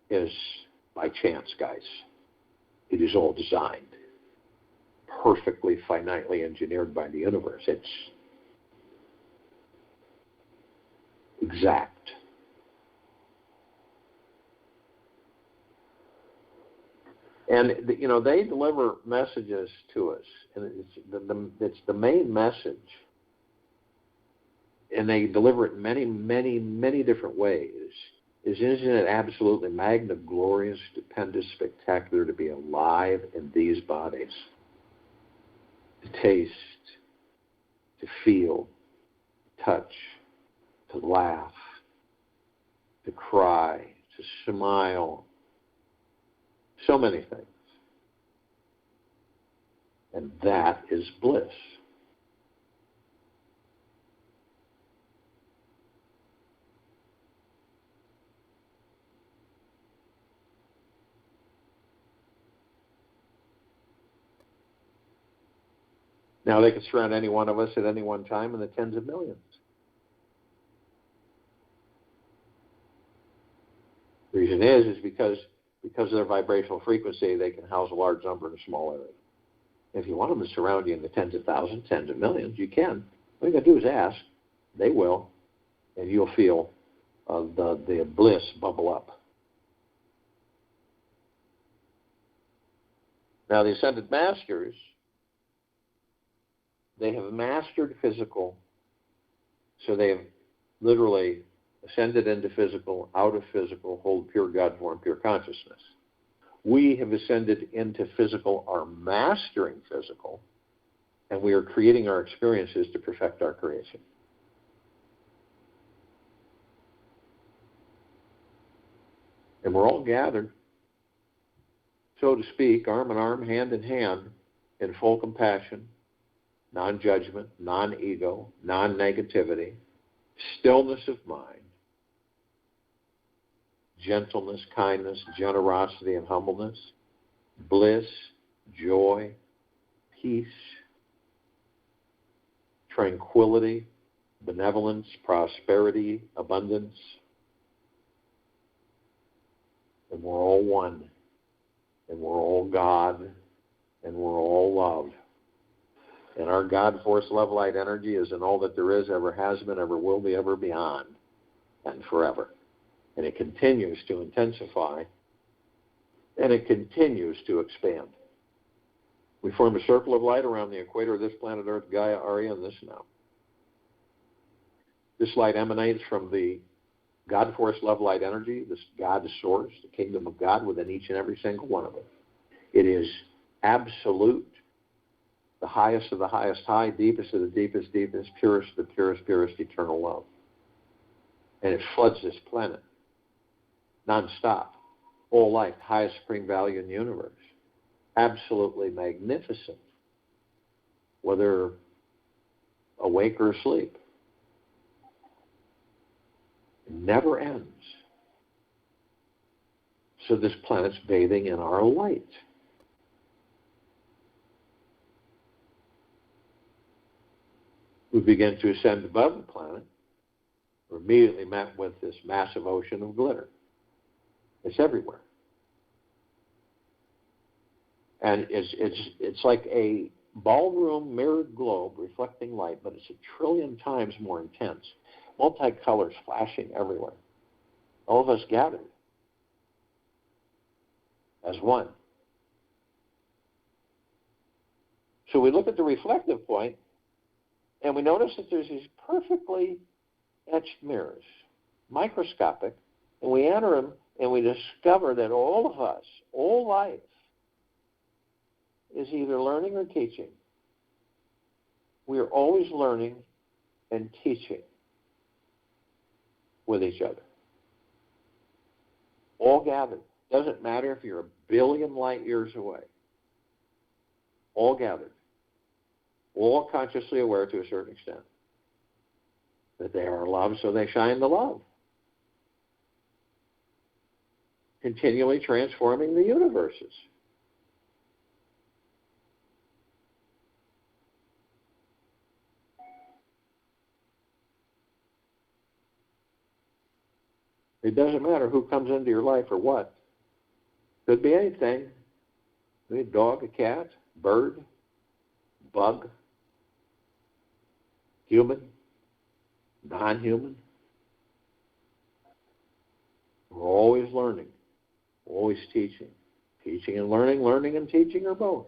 is by chance, guys. It is all designed, perfectly, finitely engineered by the universe. It's exact. And they deliver messages to us, and it's the main message. And they deliver it in many, many, many different ways. Isn't it absolutely magna, glorious, stupendous, spectacular to be alive in these bodies? To taste, to feel, touch, to laugh, to cry, to smile. So many things. And that is bliss. Now, they could surround any one of us at any one time in the tens of millions. The reason is because of their vibrational frequency, they can house a large number in a small area. If you want them to surround you in the tens of thousands, tens of millions, you can. All you got to do is ask. They will, and you'll feel the bliss bubble up. Now, the Ascended Masters, they have mastered physical, so they have literally ascended into physical, out of physical, hold pure God form, pure consciousness. We have ascended into physical, are mastering physical, and we are creating our experiences to perfect our creation. And we're all gathered, so to speak, arm in arm, hand in hand, in full compassion, non-judgment, non-ego, non-negativity, stillness of mind, gentleness, kindness, generosity, and humbleness, bliss, joy, peace, tranquility, benevolence, prosperity, abundance. And we're all one, and we're all God, and we're all love. And our God force love light energy is in all that there is, ever has been, ever will be, ever beyond, and forever. And it continues to intensify, and it continues to expand. We form a circle of light around the equator of this planet Earth, Gaia, Arya, and this now. This light emanates from the God force love light energy, this God source, the kingdom of God within each and every single one of us. It is absolute, the highest of the highest high, deepest of the deepest deepest, purest of the purest purest eternal love. And it floods this planet nonstop. All life, highest supreme value in the universe. Absolutely magnificent, whether awake or asleep. It never ends. So this planet's bathing in our light. We begin to ascend above the planet. We're immediately met with this massive ocean of glitter. It's everywhere. And it's like a ballroom mirrored globe reflecting light, but it's 1 trillion times more intense. Multicolors flashing everywhere. All of us gathered as one. So we look at the reflective point, and we notice that there's these perfectly etched mirrors, microscopic, and we enter them, and we discover that all of us, all life, is either learning or teaching. We are always learning and teaching with each other. All gathered. Doesn't matter if you're 1 billion light years away. All gathered. All consciously aware to a certain extent that they are love, so they shine the love. Continually transforming the universes. It doesn't matter who comes into your life or what. Could be anything. Could be a dog, a cat, bird, bug, human, non-human. We're always learning, always teaching. Teaching and learning, learning and teaching are both.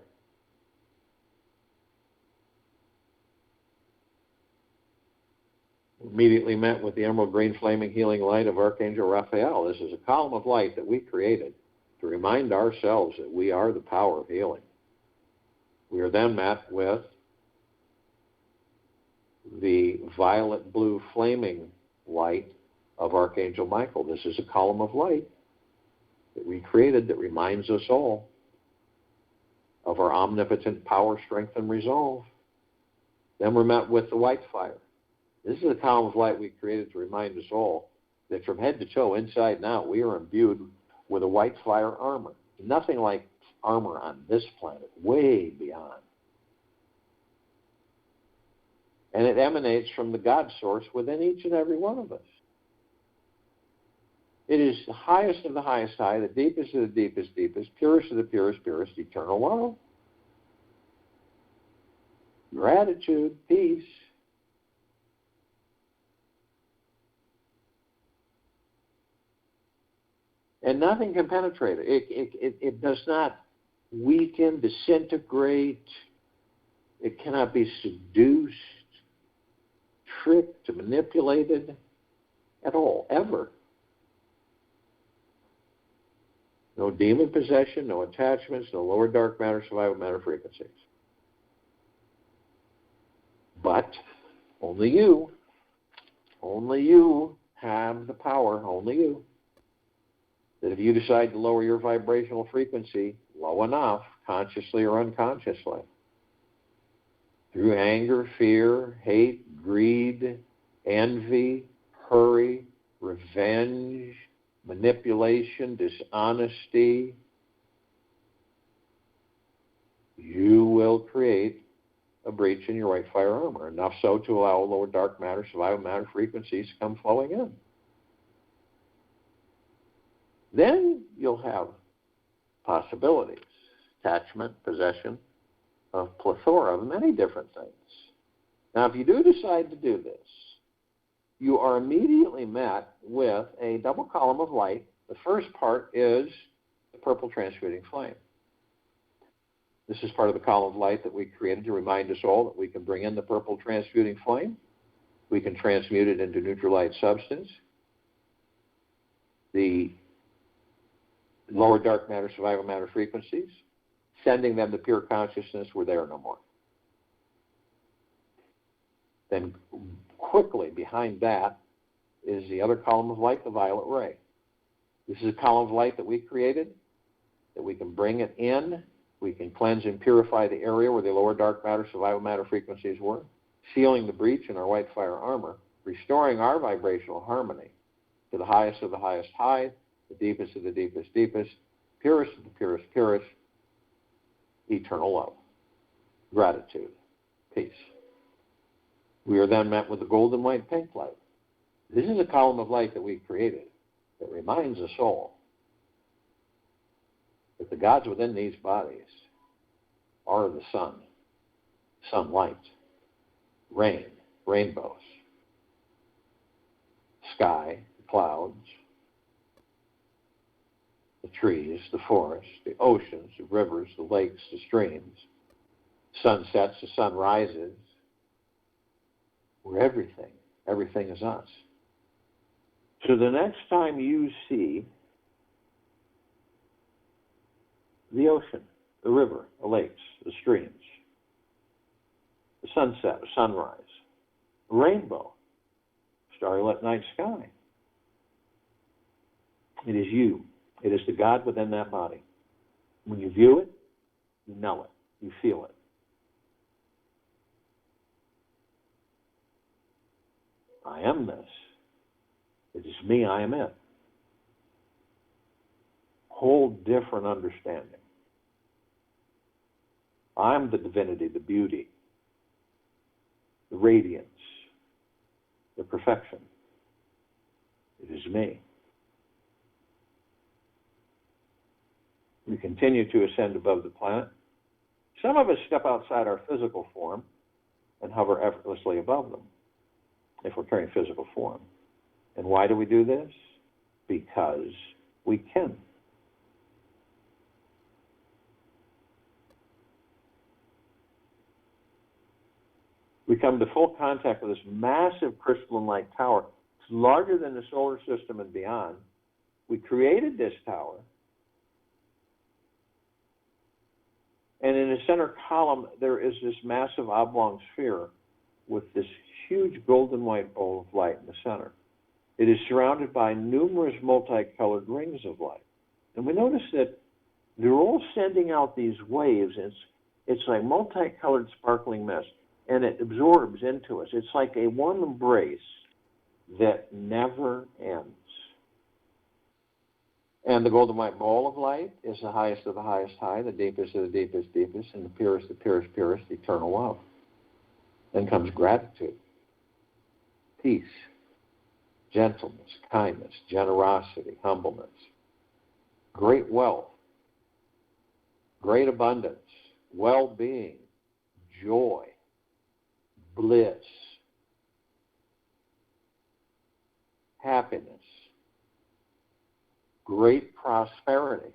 Immediately met with the emerald green flaming healing light of Archangel Raphael. This is a column of light that we created to remind ourselves that we are the power of healing. We are then met with the violet blue flaming light of Archangel Michael. This is a column of light that we created that reminds us all of our omnipotent power, strength, and resolve. Then we're met with the white fire. This is a column of light we created to remind us all that from head to toe, inside and out, we are imbued with a white fire armor. Nothing like armor on this planet, way beyond. And it emanates from the God source within each and every one of us. It is the highest of the highest high, the deepest of the deepest deepest, purest of the purest purest, eternal love. Gratitude, peace. And nothing can penetrate it. It does not weaken, disintegrate. It cannot be seduced, tricked, manipulated at all, ever. No demon possession, no attachments, no lower dark matter, survival matter frequencies. But only you have the power, only you, that if you decide to lower your vibrational frequency low enough, consciously or unconsciously, through anger, fear, hate, greed, envy, hurry, revenge, manipulation, dishonesty, you will create a breach in your white fire armor, enough so to allow lower dark matter, survival matter frequencies to come flowing in. Then you'll have possibilities, attachment, possession, of plethora of many different things. Now, if you do decide to do this, you are immediately met with a double column of light. The first part is the purple transmuting flame. This is part of the column of light that we created to remind us all that we can bring in the purple transmuting flame. We can transmute it into neutral light substance. The lower dark matter, survival matter frequencies, sending them to pure consciousness where they are no more. Then quickly behind that is the other column of light, the violet ray. This is a column of light that we created, that we can bring it in. We can cleanse and purify the area where the lower dark matter, survival matter frequencies were, sealing the breach in our white fire armor, restoring our vibrational harmony to the highest of the highest high, the deepest of the deepest deepest, purest of the purest purest, eternal love, gratitude, peace. We are then met with the golden white pink light. This is a column of light that we created that reminds us all that the gods within these bodies are the sun, sunlight, rain, rainbows, sky, clouds, the trees, the forests, the oceans, the rivers, the lakes, the streams, sunsets, the sunrises. We're everything. Everything is us. So the next time you see the ocean, the river, the lakes, the streams, the sunset, the sunrise, the rainbow, starlit night sky, it is you. It is the God within that body. When you view it, you know it. You feel it. I am this. It is me, I am it. Whole different understanding. I'm the divinity, the beauty, the radiance, the perfection. It is me. We continue to ascend above the planet. Some of us step outside our physical form and hover effortlessly above them, if we're carrying physical form. And why do we do this? Because we can. We come to full contact with this massive crystalline light tower. It's larger than the solar system and beyond. We created this tower. And in the center column, there is this massive oblong sphere with this huge golden white ball of light in the center. It is surrounded by numerous multicolored rings of light. And we notice that They're all sending out these waves. It's like multicolored sparkling mist, and it absorbs into us. It's like a warm embrace that never ends. And the golden white ball of light is the highest of the highest high, the deepest of the deepest deepest, and the purest eternal love. Then comes gratitude, peace, gentleness, kindness, generosity, humbleness, great wealth, great abundance, well-being, joy, bliss, happiness, great prosperity.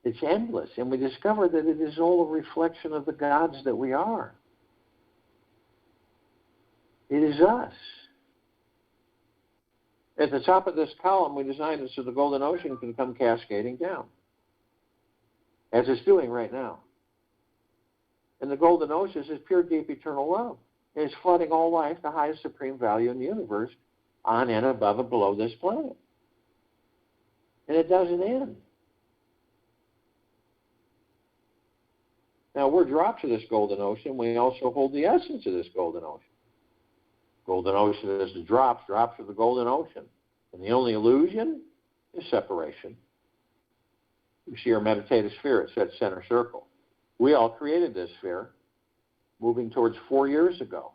It's endless, and we discover that it is all a reflection of the gods that we are. It is us. At the top of this column, we designed it so the golden ocean can come cascading down, as it's doing right now. And the golden ocean is pure, deep, eternal love. It's flooding all life, the highest supreme value in the universe, on and above and below this planet. And it doesn't end. Now, we're drops of this golden ocean. We also hold the essence of this golden ocean. Golden ocean is the drops of the golden ocean. And the only illusion is separation. You see our meditative sphere, it's that center circle. We all created this sphere, moving towards 4 years ago.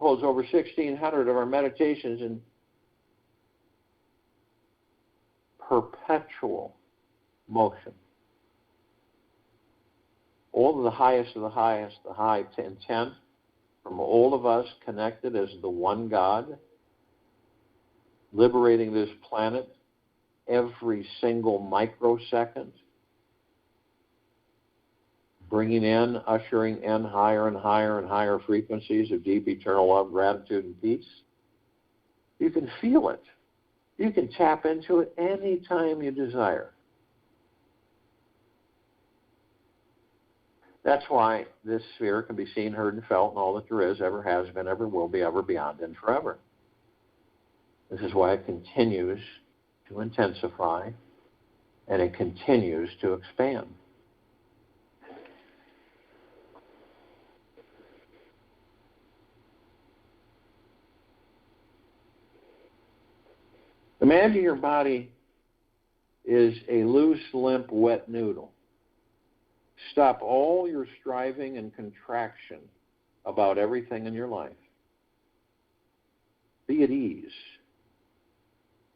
It holds over 1,600 of our meditations in perpetual motion. All of the highest of the highest, the high intent from all of us connected as the one God, liberating this planet every single microsecond, bringing in, ushering in higher and higher and higher frequencies of deep eternal love, gratitude, and peace. You can feel it. You can tap into it anytime you desire. That's why this sphere can be seen, heard, and felt, and all that there is, ever has been, ever will be, ever beyond, and forever. This is why it continues to intensify, and it continues to expand. Imagine your body is a loose, limp, wet noodle. Stop all your striving and contraction about everything in your life. Be at ease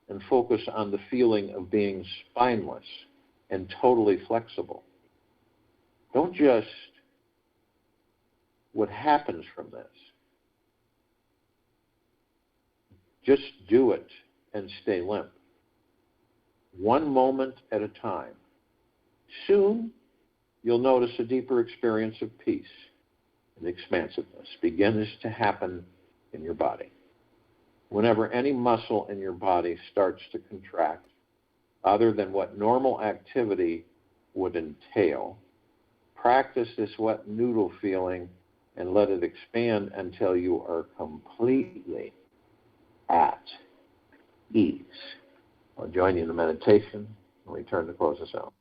and focus on the feeling of being spineless and totally flexible. Don't just what happens from this. Just do it and stay limp. One moment at a time. Soon, you'll notice a deeper experience of peace and expansiveness begins to happen in your body. Whenever any muscle in your body starts to contract, other than what normal activity would entail, practice this wet noodle feeling and let it expand until you are completely at ease. I'll join you in the meditation and return to close us out.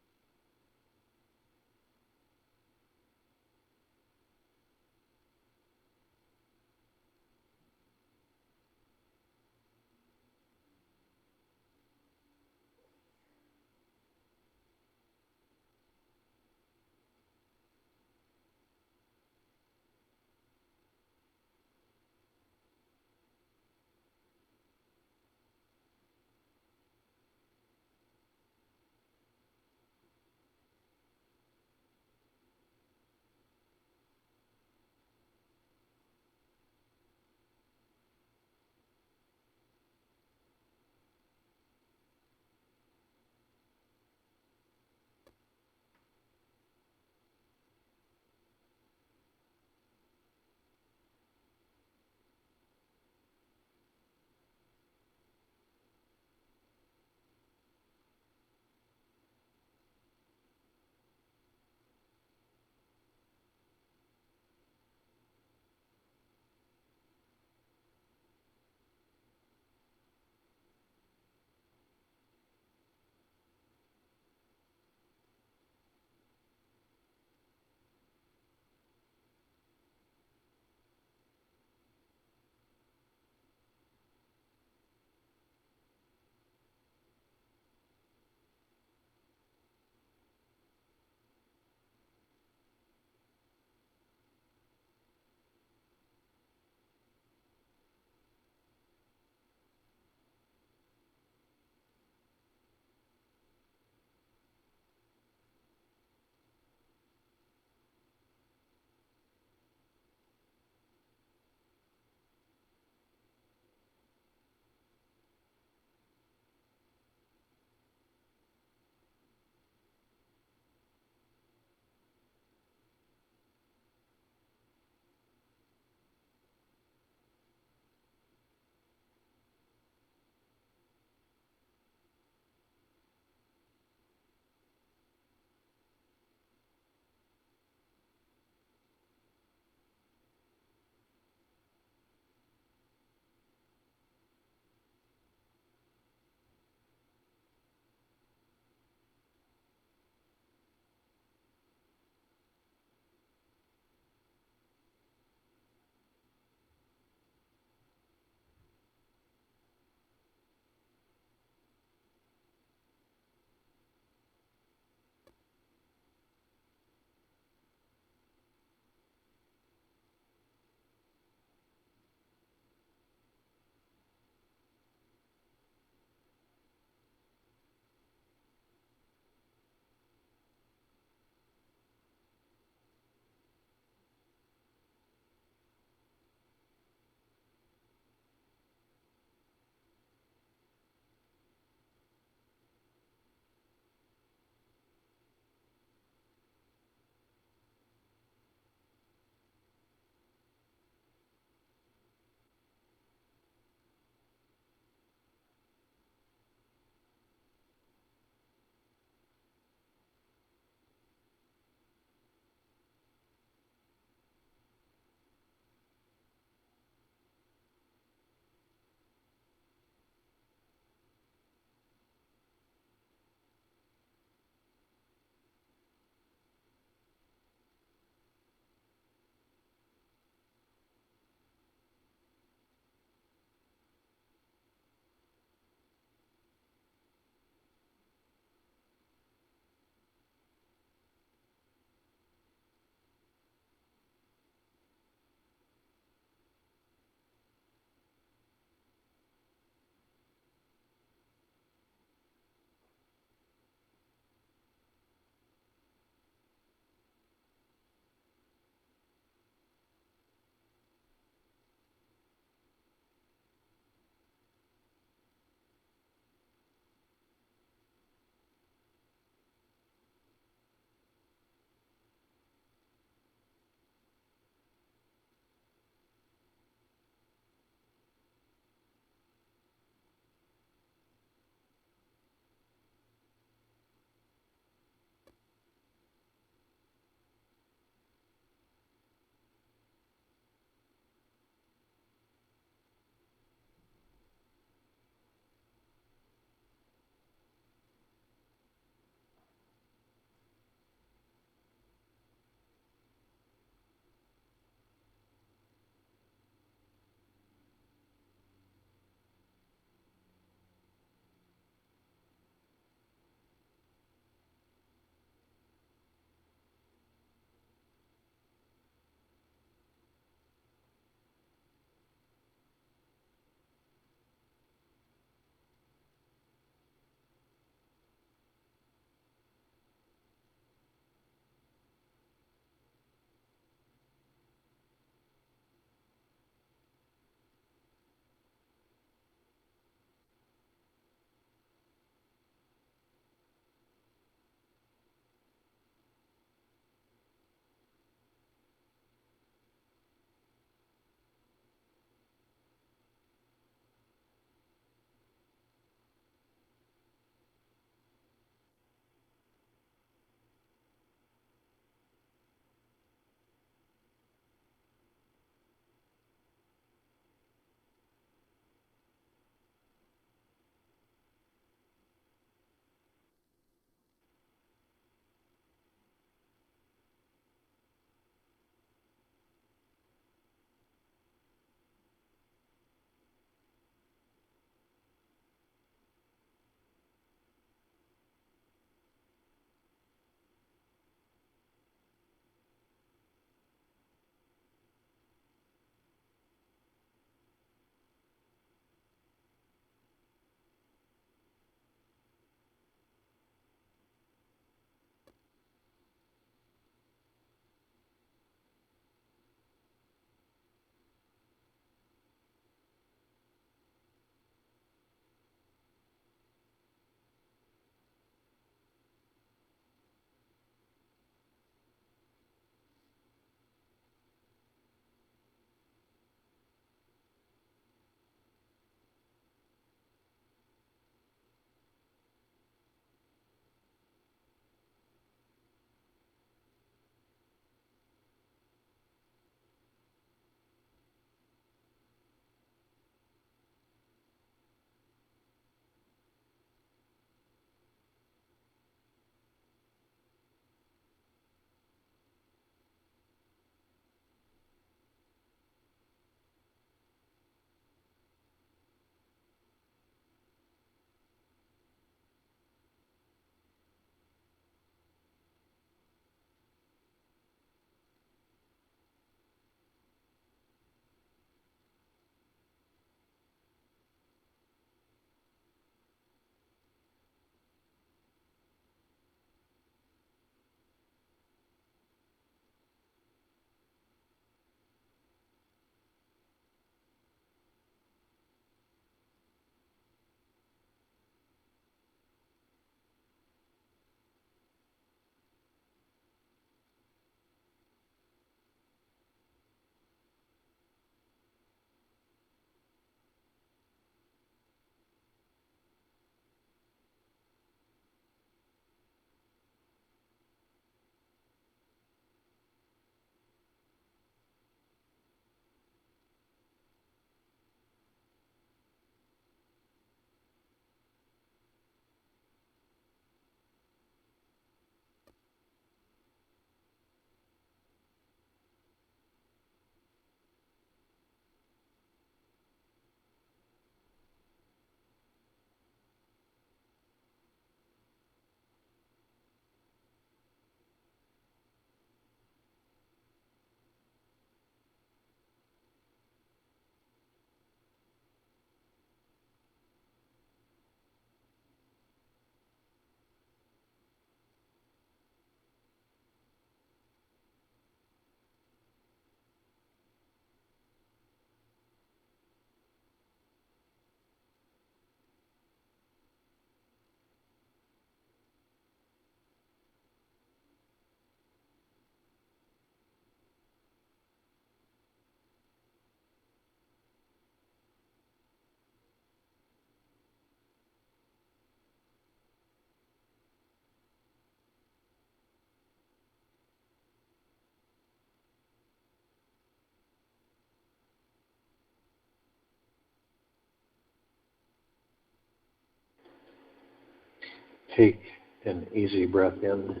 Take an easy breath in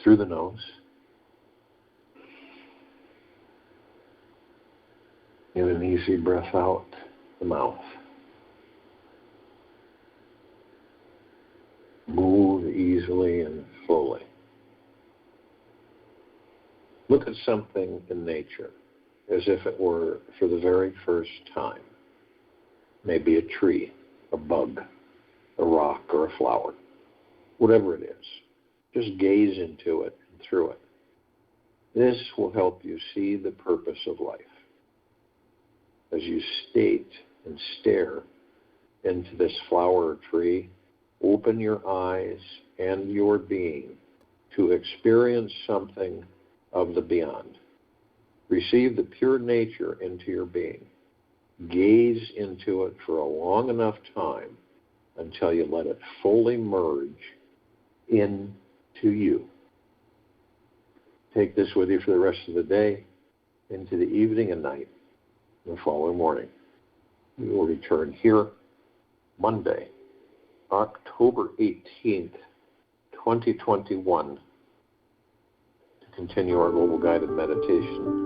through the nose. And an easy breath out the mouth. Move easily and slowly. Look at something in nature as if it were for the very first time. Maybe a tree, a bug, a rock, or a flower. Whatever it is. Just gaze into it and through it. This will help you see the purpose of life. As you state and stare into this flower or tree, open your eyes and your being to experience something of the beyond. Receive the pure nature into your being. Gaze into it for a long enough time until you let it fully merge into you. Take this with you for the rest of the day, into the evening and night, and the following morning. We will return here Monday, October 18th, 2021, to continue our global guided meditation